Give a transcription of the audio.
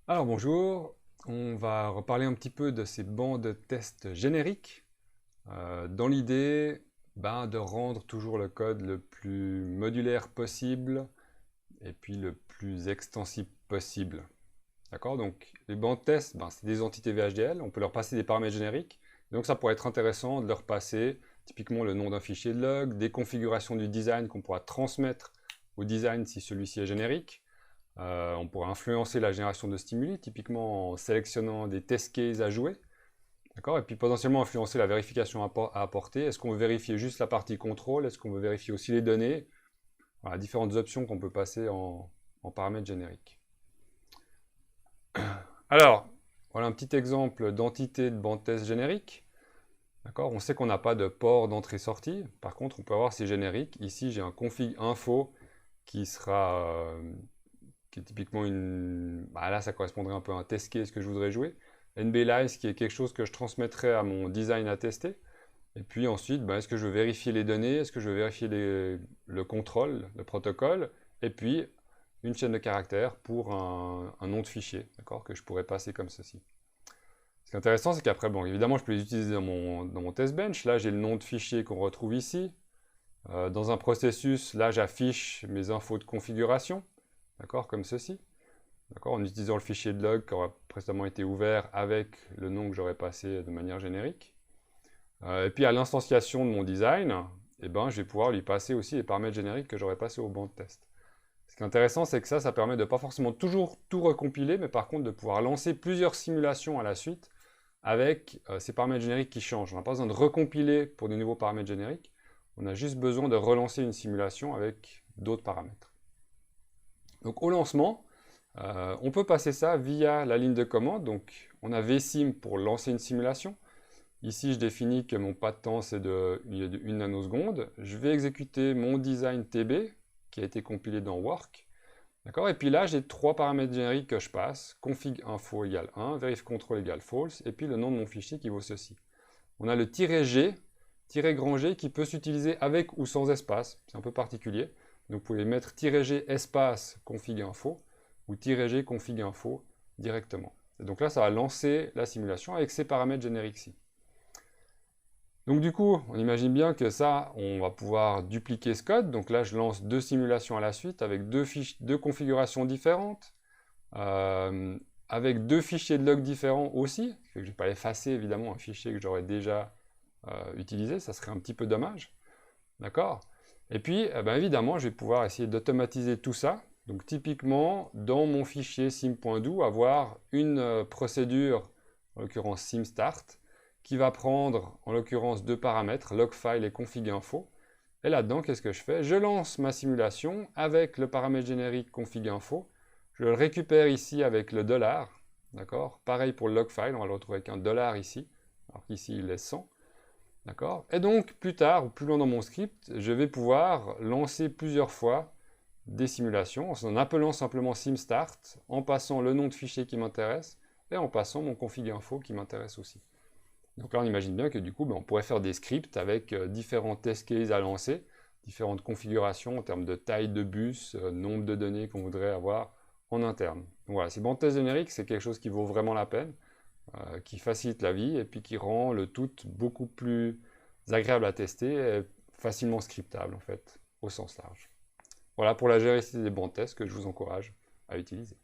Alors bonjour, on va reparler un petit peu de ces bancs de tests génériques, dans l'idée de rendre toujours le code le plus modulaire possible et puis le plus extensible possible. D'accord? Donc les bancs de tests, c'est des entités VHDL, on peut leur passer des paramètres génériques, donc ça pourrait être intéressant de leur passer typiquement le nom d'un fichier de log, des configurations du design qu'on pourra transmettre au design si celui-ci est générique. On pourra influencer la génération de stimuli, typiquement en sélectionnant des test cases à jouer. D'accord? Et puis potentiellement influencer la vérification à apporter. Est-ce qu'on veut vérifier juste la partie contrôle? Est-ce qu'on veut vérifier aussi les données? Voilà, différentes options qu'on peut passer en paramètres génériques. Alors, voilà un petit exemple d'entité de bande test générique. D'accord? On sait qu'on n'a pas de port d'entrée-sortie. Par contre, on peut avoir ces génériques. Ici, j'ai un config info qui sera qui est typiquement une... là, ça correspondrait un peu à un test case que je voudrais jouer. NBLice, qui est quelque chose que je transmettrai à mon design à tester. Et puis ensuite, est-ce que je veux vérifier les données? Est-ce que je veux vérifier le contrôle, le protocole? Et puis, une chaîne de caractères pour un nom de fichier, d'accord, que je pourrais passer comme ceci. Ce qui est intéressant, c'est qu'après, évidemment, je peux les utiliser dans mon test bench. Là, j'ai le nom de fichier qu'on retrouve ici. Dans un processus, là, j'affiche mes infos de configuration, d'accord, comme ceci. En utilisant le fichier de log qui aura précédemment été ouvert avec le nom que j'aurais passé de manière générique. Et puis à l'instanciation de mon design, je vais pouvoir lui passer aussi les paramètres génériques que j'aurais passé au banc de test. Ce qui est intéressant, c'est que ça permet de ne pas forcément toujours tout recompiler, mais par contre de pouvoir lancer plusieurs simulations à la suite avec ces paramètres génériques qui changent. On n'a pas besoin de recompiler pour de nouveaux paramètres génériques, on a juste besoin de relancer une simulation avec d'autres paramètres. Donc au lancement, on peut passer ça via la ligne de commande. Donc, on a vsim pour lancer une simulation. Ici, je définis que mon pas de temps, c'est de 1 nanoseconde. Je vais exécuter mon design TB, qui a été compilé dans work. D'accord? Et puis là, j'ai 3 paramètres génériques que je passe. Config info égale 1, verif control égale false, et puis le nom de mon fichier qui vaut ceci. On a le "-g", "-g", qui peut s'utiliser avec ou sans espace. C'est un peu particulier. Donc, vous pouvez mettre "-g espace config info, ou "-g config info directement. Et donc là, ça va lancer la simulation avec ces paramètres génériques-ci. Donc du coup, on imagine bien que ça, on va pouvoir dupliquer ce code. Donc là, je lance 2 simulations à la suite avec deux configurations différentes, avec 2 fichiers de log différents aussi. Je ne vais pas effacer évidemment un fichier que j'aurais déjà utilisé, ça serait un petit peu dommage. D'accord? Et puis, évidemment, je vais pouvoir essayer d'automatiser tout ça. Donc typiquement, dans mon fichier sim.do, avoir une procédure, en l'occurrence simstart, qui va prendre, en l'occurrence, 2 paramètres, logfile et config info. Et là-dedans, qu'est-ce que je fais? Je lance ma simulation avec le paramètre générique config info. Je le récupère ici avec le $. D'accord? Pareil pour le logfile, on va le retrouver avec un $, ici, alors qu'ici il est 100. D'accord? Et donc, plus tard, ou plus loin dans mon script, je vais pouvoir lancer plusieurs fois des simulations en appelant simplement simstart, en passant le nom de fichier qui m'intéresse, et en passant mon config info qui m'intéresse aussi. Donc là, on imagine bien que du coup, on pourrait faire des scripts avec différents test cases à lancer, différentes configurations en termes de taille de bus, nombre de données qu'on voudrait avoir en interne. Donc voilà, ces bandes tests génériques, c'est quelque chose qui vaut vraiment la peine, qui facilite la vie et puis qui rend le tout beaucoup plus agréable à tester et facilement scriptable en fait, au sens large. Voilà pour la gestion des bandes tests que je vous encourage à utiliser.